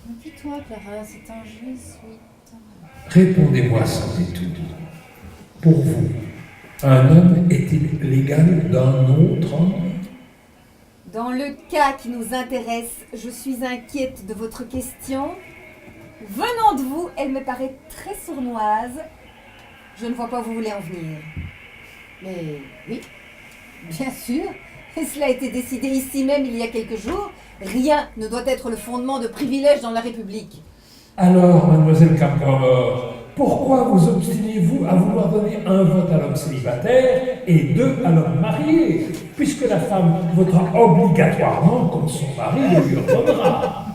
E: Méfie-toi, Clara, c'est un jésuite.
G: Répondez-moi sans détour. Pour vous, un homme est-il l'égal d'un autre homme?
B: Dans le cas qui nous intéresse, je suis inquiète de votre question. Venant de vous, elle me paraît très sournoise. Je ne vois pas où vous voulez en venir. Mais oui, bien sûr, et cela a été décidé ici même il y a quelques jours. Rien ne doit être le fondement de privilèges dans la République.
D: Alors, mademoiselle Campoamor, pourquoi vous obstinez-vous à vouloir donner un vote à l'homme célibataire et 2 à l'homme marié, puisque la femme votera obligatoirement comme son mari le lui ordonnera?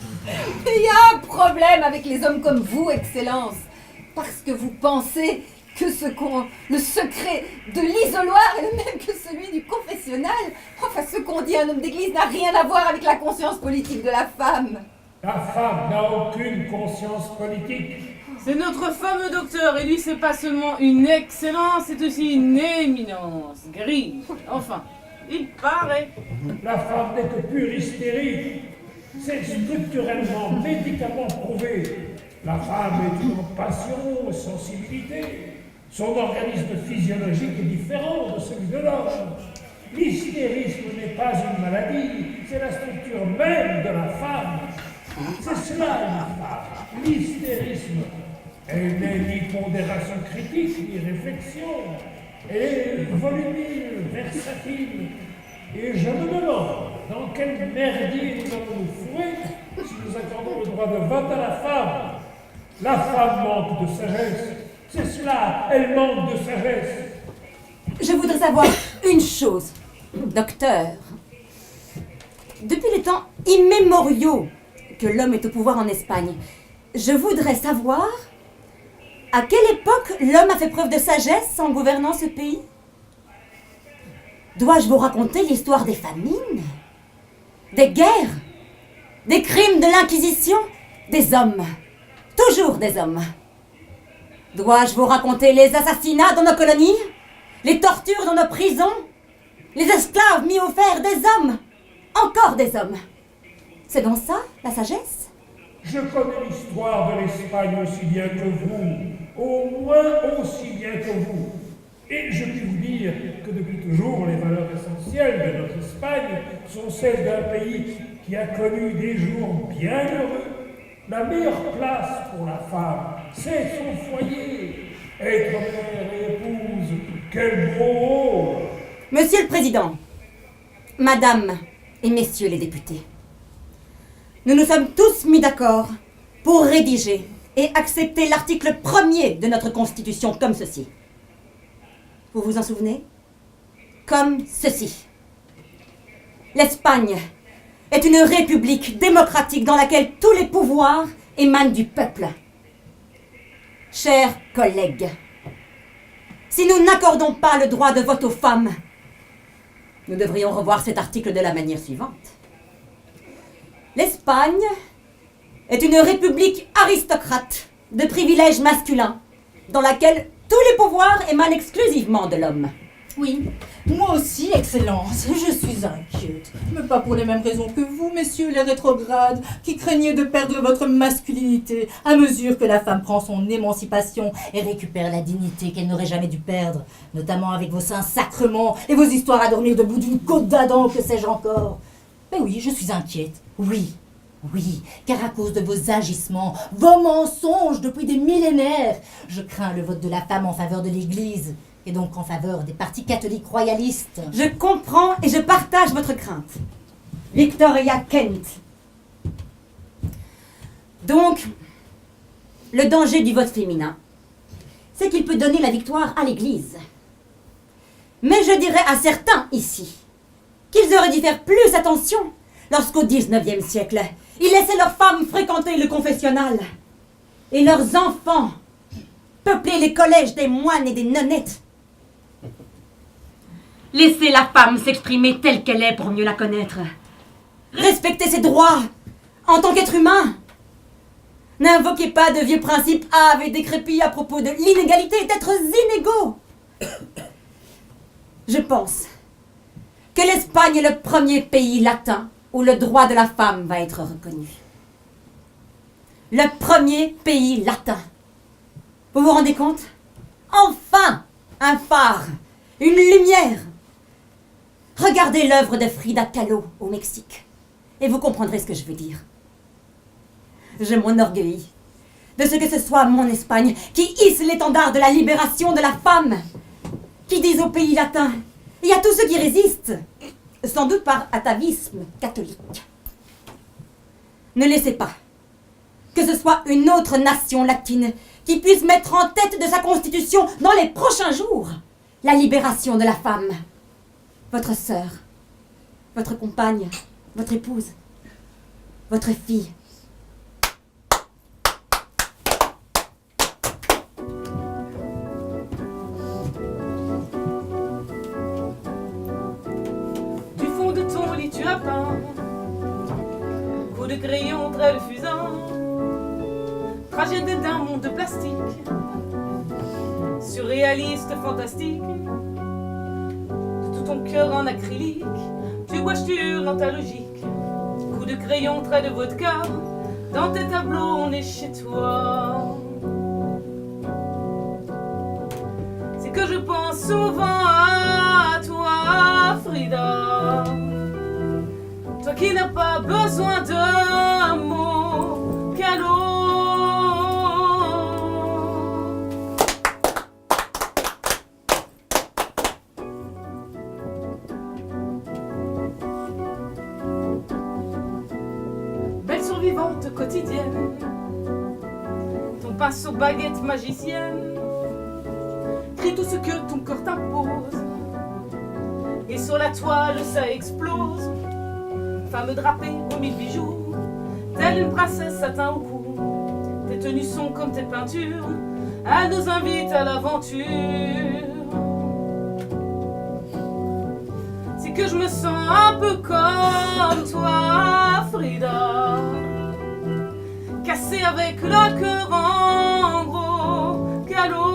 B: Il y a un problème avec les hommes comme vous, Excellence, parce que vous pensez le secret de l'isoloir est le même que celui du confessionnal. Enfin, ce qu'on dit à un homme d'église n'a rien à voir avec la conscience politique de la femme.
D: La femme n'a aucune conscience politique.
F: C'est notre fameux docteur, et lui c'est pas seulement une excellence, c'est aussi une éminence grise. Enfin, il paraît.
D: La femme n'est que pure hystérie. C'est structurellement, médicalement prouvé. La femme est une passion, sensibilité. Son organisme physiologique est différent de celui de l'homme. L'hystérisme n'est pas une maladie, c'est la structure même de la femme. C'est cela une femme, l'hystérisme. Elle n'est ni pondération critique, ni réflexion. Elle est volubile, versatile. Et je me demande dans quel merdier nous allons nous fourrer si nous accordons le droit de vote à la femme. La femme manque de sagesse. C'est cela, elle manque de sagesse.
C: Je voudrais savoir une chose, docteur. Depuis les temps immémoriaux que l'homme est au pouvoir en Espagne, je voudrais savoir à quelle époque l'homme a fait preuve de sagesse en gouvernant ce pays. Dois-je vous raconter l'histoire des famines, des guerres, des crimes de l'Inquisition, des hommes, toujours des hommes? Dois-je vous raconter les assassinats dans nos colonies, les tortures dans nos prisons, les esclaves mis au fer, des hommes, encore des hommes? C'est donc ça, la sagesse?
D: Je connais l'histoire de l'Espagne aussi bien que vous, au moins aussi bien que vous. Et je puis vous dire que depuis toujours, les valeurs essentielles de notre Espagne sont celles d'un pays qui a connu des jours bien heureux. La meilleure place pour la femme, c'est son foyer. Être mère et épouse, quel beau rôle!
C: Monsieur le Président, Madame et Messieurs les députés, nous nous sommes tous mis d'accord pour rédiger et accepter l'article 1er de notre Constitution comme ceci. Vous vous en souvenez? Comme ceci. L'Espagne est une république démocratique dans laquelle tous les pouvoirs émanent du peuple. Chers collègues, si nous n'accordons pas le droit de vote aux femmes, nous devrions revoir cet article de la manière suivante. L'Espagne est une république aristocrate de privilèges masculins dans laquelle tous les pouvoirs émanent exclusivement de l'homme.
E: Oui, moi aussi, Excellence, je suis inquiète. Mais pas pour les mêmes raisons que vous, messieurs les rétrogrades, qui craignez de perdre votre masculinité à mesure que la femme prend son émancipation et récupère la dignité qu'elle n'aurait jamais dû perdre, notamment avec vos saints sacrements et vos histoires à dormir debout d'une côte d'Adam, que sais-je encore. Mais oui, je suis inquiète, oui. Oui, car à cause de vos agissements, vos mensonges depuis des millénaires, je crains le vote de la femme en faveur de l'Église, et donc en faveur des partis catholiques royalistes.
C: Je comprends et je partage votre crainte. Victoria Kent. Donc, le danger du vote féminin, c'est qu'il peut donner la victoire à l'Église. Mais je dirais à certains ici qu'ils auraient dû faire plus attention lorsqu'au XIXe siècle, ils laissaient leurs femmes fréquenter le confessionnal et leurs enfants peupler les collèges des moines et des nonnettes. Laissez la femme s'exprimer telle qu'elle est pour mieux la connaître. Respectez ses droits en tant qu'être humain. N'invoquez pas de vieux principes hâves et décrépits à propos de l'inégalité d'êtres inégaux. Je pense que l'Espagne est le premier pays latin où le droit de la femme va être reconnu. Le premier pays latin. Vous vous rendez compte? Enfin, un phare, une lumière. Regardez l'œuvre de Frida Kahlo au Mexique et vous comprendrez ce que je veux dire. Je m'enorgueillis de ce que ce soit mon Espagne qui hisse l'étendard de la libération de la femme, qui dise au pays latin et à tous ceux qui résistent, sans doute par atavisme catholique: ne laissez pas que ce soit une autre nation latine qui puisse mettre en tête de sa constitution dans les prochains jours la libération de la femme. Votre sœur, votre compagne, votre épouse, votre fille.
F: procédé d'un monde de plastique, surréaliste, fantastique. De tout ton cœur en acrylique, tu gouaches-tu dans ta logique. Coup de crayon, trait de vodka, dans tes tableaux on est chez toi. C'est que je pense souvent à toi, Frida. Toi qui n'as pas besoin de mots qu'à l'eau. Belle survivante quotidienne, ton pinceau baguette magicienne, crie tout ce que ton corps t'impose, et sur la toile ça explose. Femme drapée aux 1000 bijoux, telle une princesse satin au cou. Tes tenues sont comme tes peintures, elles nous invitent à l'aventure. C'est que je me sens un peu comme toi, Frida, cassée avec le cœur en gros galop.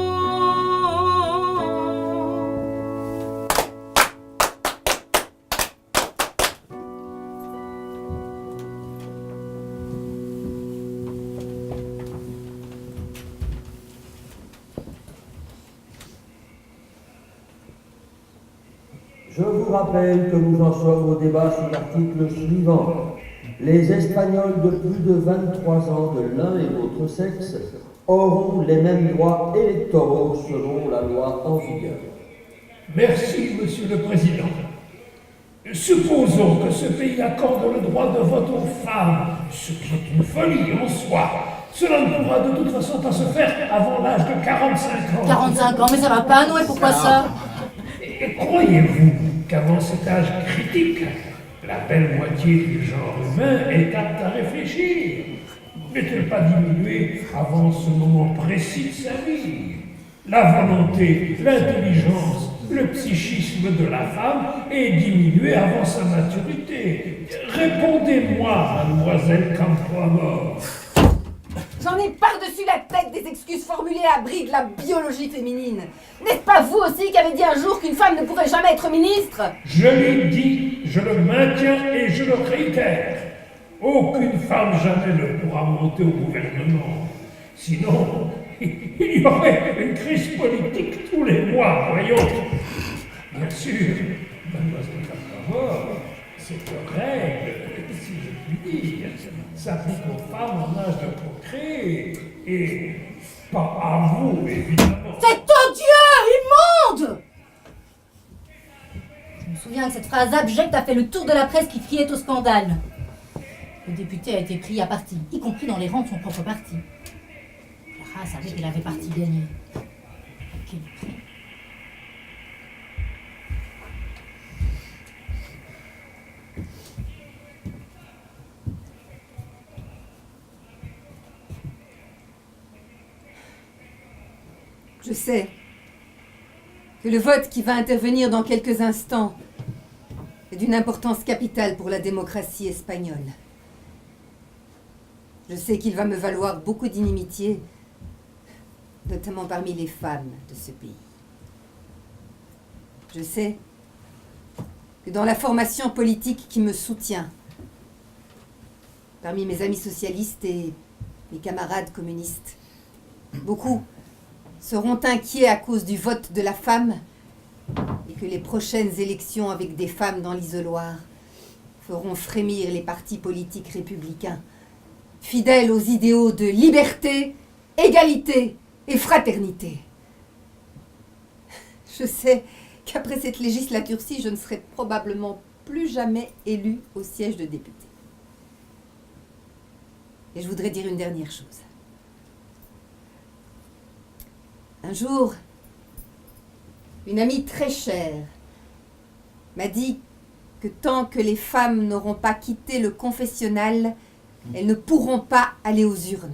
A: Je vous rappelle que nous en sommes au débat sur l'article suivant. Les Espagnols de plus de 23 ans de l'un et l'autre sexe auront les mêmes droits électoraux selon la loi en vigueur.
G: Merci, Monsieur le Président. Supposons que ce pays accorde le droit de vote aux femmes, ce qui est une folie en soi. Cela ne pourra de toute façon pas se faire avant l'âge de 45 ans.
E: 45 ans, mais ça va pas, non, et pourquoi ça?
G: Et croyez-vous qu'avant cet âge critique, la belle moitié du genre humain est apte à réfléchir? N'est-elle pas diminuée avant ce moment précis de sa vie? La volonté, l'intelligence, le psychisme de la femme est diminué avant sa maturité. Répondez-moi, mademoiselle Campoamor.
B: J'en ai par-dessus la tête des excuses formulées à l'abri de la biologie féminine. N'est-ce pas vous aussi qui avez dit un jour qu'une femme ne pourrait jamais être ministre?
G: Je l'ai dit, je le maintiens et je le réitère. Aucune femme jamais ne pourra monter au gouvernement. Sinon, il y aurait une crise politique tous les mois, voyons. Bien sûr, mademoiselle Campoamor, cette règle, si je puis dire, s'applique aux femmes en âge de procréer, et pas à vous, évidemment.
E: C'est odieux, immonde! Je me souviens que cette phrase abjecte a fait le tour de la presse qui criait au scandale. Le député a été pris à partie, y compris dans les rangs de son propre parti. Clara savait qu'elle avait parti gagné. Quel prix!
B: Je sais que le vote qui va intervenir dans quelques instants est d'une importance capitale pour la démocratie espagnole. Je sais qu'il va me valoir beaucoup d'inimitié, notamment parmi les femmes de ce pays. Je sais que dans la formation politique qui me soutient, parmi mes amis socialistes et mes camarades communistes, beaucoup seront inquiets à cause du vote de la femme et que les prochaines élections avec des femmes dans l'isoloir feront frémir les partis politiques républicains, fidèles aux idéaux de liberté, égalité et fraternité. Je sais qu'après cette législature-ci, je ne serai probablement plus jamais élue au siège de député. Et je voudrais dire une dernière chose. Un jour, une amie très chère m'a dit que tant que les femmes n'auront pas quitté le confessionnal, elles ne pourront pas aller aux urnes.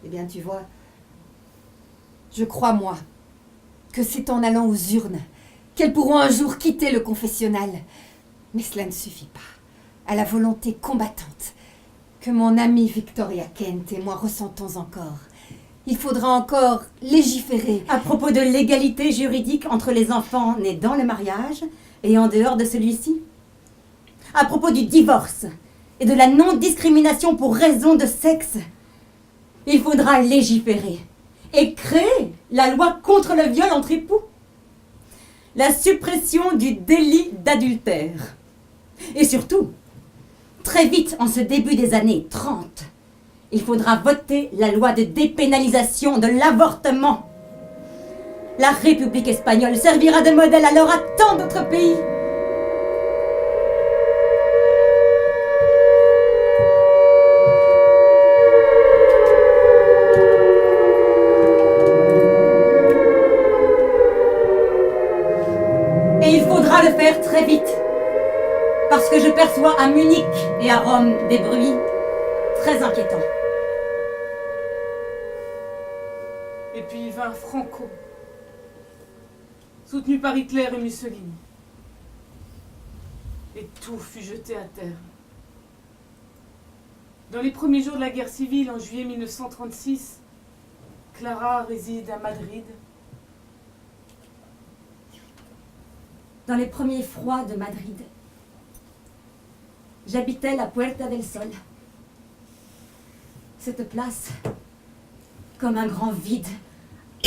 B: Eh bien, tu vois, je crois, moi, que c'est en allant aux urnes qu'elles pourront un jour quitter le confessionnal. Mais cela ne suffit pas à la volonté combattante que mon amie Victoria Kent et moi ressentons encore. Il faudra encore légiférer.
C: À propos de l'égalité juridique entre les enfants nés dans le mariage et en dehors de celui-ci. À propos du divorce et de la non-discrimination pour raison de sexe. Il faudra légiférer et créer la loi contre le viol entre époux. La suppression du délit d'adultère. Et surtout, très vite en ce début des années 30, il faudra voter la loi de dépénalisation de l'avortement. La République espagnole servira de modèle alors à tant d'autres pays. Et il faudra le faire très vite. Parce que je perçois à Munich et à Rome des bruits très inquiétants.
F: Et puis vint Franco, soutenu par Hitler et Mussolini. Et tout fut jeté à terre. Dans les premiers jours de la guerre civile, en juillet 1936, Clara réside à Madrid.
C: Dans les premiers froids de Madrid, j'habitais la Puerta del Sol. Cette place, comme un grand vide,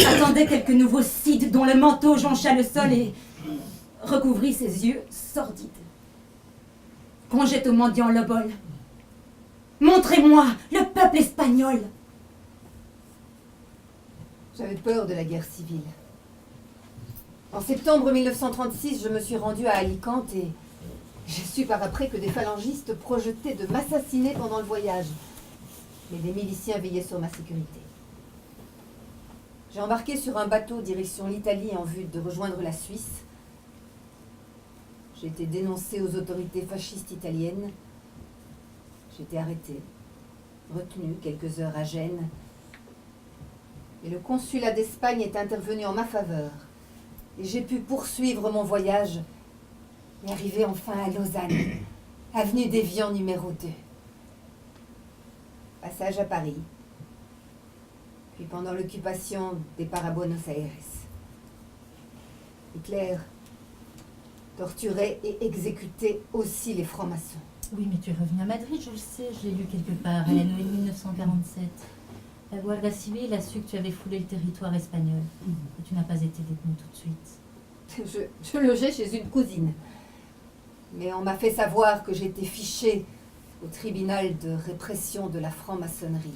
C: attendait quelques nouveaux cides dont le manteau joncha le sol et recouvrit ses yeux sordides. Qu'on jette au mendiant l'obol. Montrez-moi le peuple espagnol.
B: J'avais peur de la guerre civile. En septembre 1936, je me suis rendue à Alicante et j'ai su par après que des phalangistes projetaient de m'assassiner pendant le voyage. Mais des miliciens veillaient sur ma sécurité. J'ai embarqué sur un bateau direction l'Italie en vue de rejoindre la Suisse. J'ai été dénoncée aux autorités fascistes italiennes. J'ai été arrêtée, retenue quelques heures à Gênes. Et le consulat d'Espagne est intervenu en ma faveur. Et j'ai pu poursuivre mon voyage et arriver enfin à Lausanne, avenue d'Évian numéro 2. Passage à Paris. Puis pendant l'occupation, départ à Buenos Aires. Hitler torturait et exécutait aussi les francs-maçons.
E: Oui, mais tu es revenu à Madrid, je le sais, je l'ai lu quelque part, à la Noël 1947. La Guardia Civile a su que tu avais foulé le territoire espagnol. Et tu n'as pas été détenu tout de suite.
B: Je logeais chez une cousine. Mais on m'a fait savoir que j'étais fichée au tribunal de répression de la franc-maçonnerie.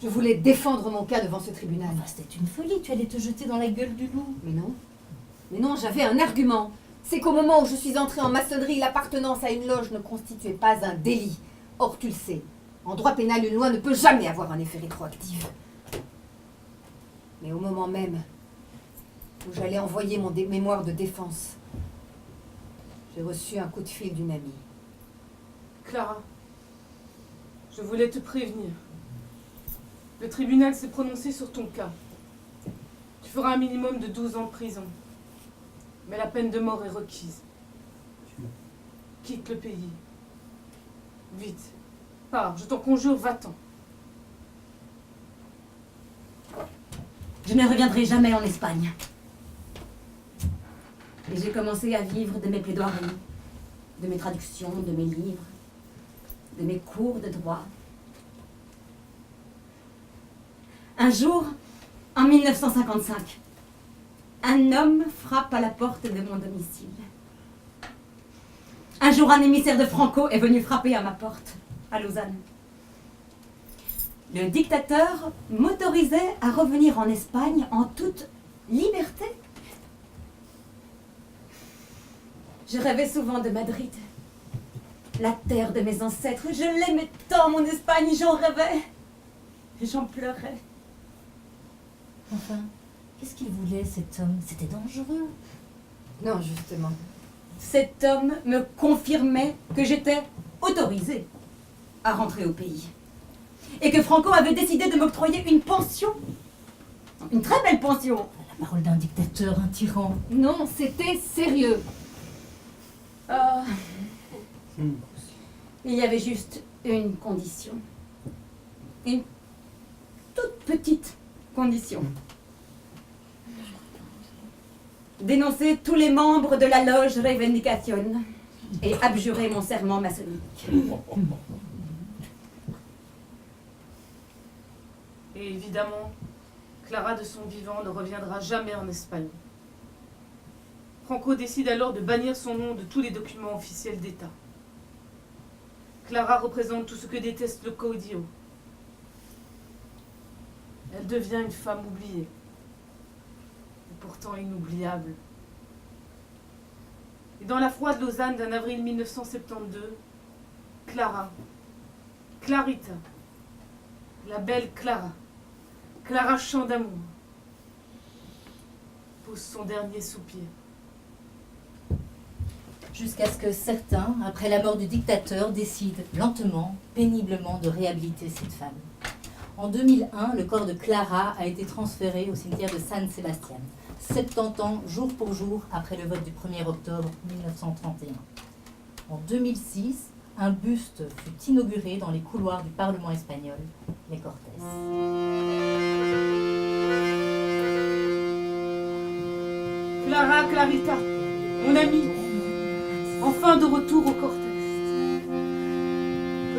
B: Je voulais défendre mon cas devant ce tribunal.
E: Enfin, c'était une folie, tu allais te jeter dans la gueule du loup.
B: Mais non, j'avais un argument. C'est qu'au moment où je suis entrée en maçonnerie, l'appartenance à une loge ne constituait pas un délit. Or, tu le sais, en droit pénal, une loi ne peut jamais avoir un effet rétroactif. Mais au moment même où j'allais envoyer mon mémoire de défense, j'ai reçu un coup de fil d'une amie.
F: Clara, je voulais te prévenir. Le tribunal s'est prononcé sur ton cas. Tu feras un minimum de 12 ans de prison. Mais la peine de mort est requise. Quitte le pays. Vite. Pars, je t'en conjure, va-t'en.
C: Je ne reviendrai jamais en Espagne. Et j'ai commencé à vivre de mes plaidoiries, de mes traductions, de mes livres, de mes cours de droit. Un jour, en 1955, un homme frappe à la porte de mon domicile. Un jour, un émissaire de Franco est venu frapper à ma porte, à Lausanne. Le dictateur m'autorisait à revenir en Espagne en toute liberté. Je rêvais souvent de Madrid, la terre de mes ancêtres. Je l'aimais tant, mon Espagne, j'en rêvais. Et j'en pleurais.
E: Enfin, qu'est-ce qu'il voulait, cet homme? C'était dangereux.
B: Non, justement.
C: Cet homme me confirmait que j'étais autorisée à rentrer au pays. Et que Franco avait décidé de m'octroyer une pension. Une très belle pension.
E: La parole d'un dictateur, un tyran.
B: Non, c'était sérieux.
C: Il y avait juste une condition. Une toute petite condition. Dénoncer tous les membres de la loge Revendication et abjurer mon serment maçonnique.
F: Et évidemment, Clara de son vivant ne reviendra jamais en Espagne. Franco décide alors de bannir son nom de tous les documents officiels d'État. Clara représente tout ce que déteste le caudillo. Elle devient une femme oubliée, et pourtant inoubliable. Et dans la froide Lausanne d'un avril 1972, Clara, Clarita, la belle Clara, Clara Chant d'amour, pose son dernier soupir.
E: Jusqu'à ce que certains, après la mort du dictateur, décident lentement, péniblement de réhabiliter cette femme. En 2001, le corps de Clara a été transféré au cimetière de San Sebastián, 70 ans jour pour jour après le vote du 1er octobre 1931. En 2006, un buste fut inauguré dans les couloirs du Parlement espagnol, les Cortes.
F: Clara, Clarita, mon amie, enfin de retour au Cortes.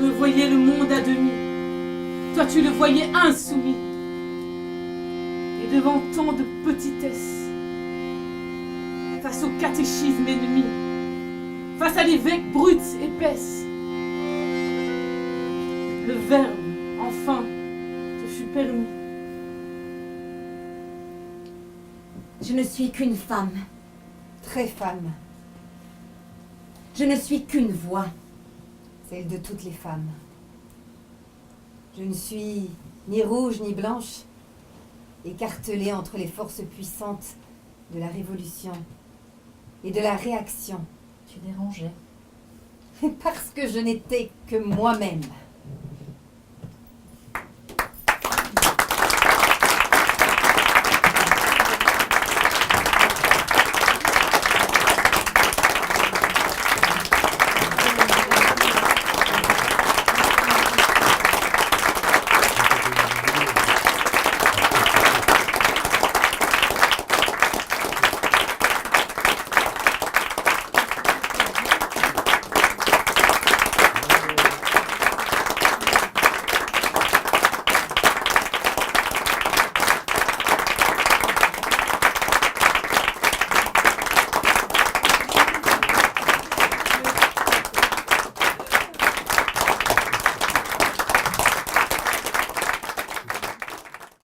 F: Eux voyaient le monde à demi. Toi, tu le voyais insoumis. Et devant tant de petitesse, face au catéchisme ennemi, face à l'évêque brute épaisse, le verbe, enfin, te fut permis.
C: Je ne suis qu'une femme.
B: Très femme,
C: Je ne suis qu'une voix.
B: celle de toutes les femmes. Je ne suis ni rouge ni blanche, écartelée entre les forces puissantes de la Révolution et de la réaction,
E: Tu dérangeais.
B: parce que je n'étais que moi-même.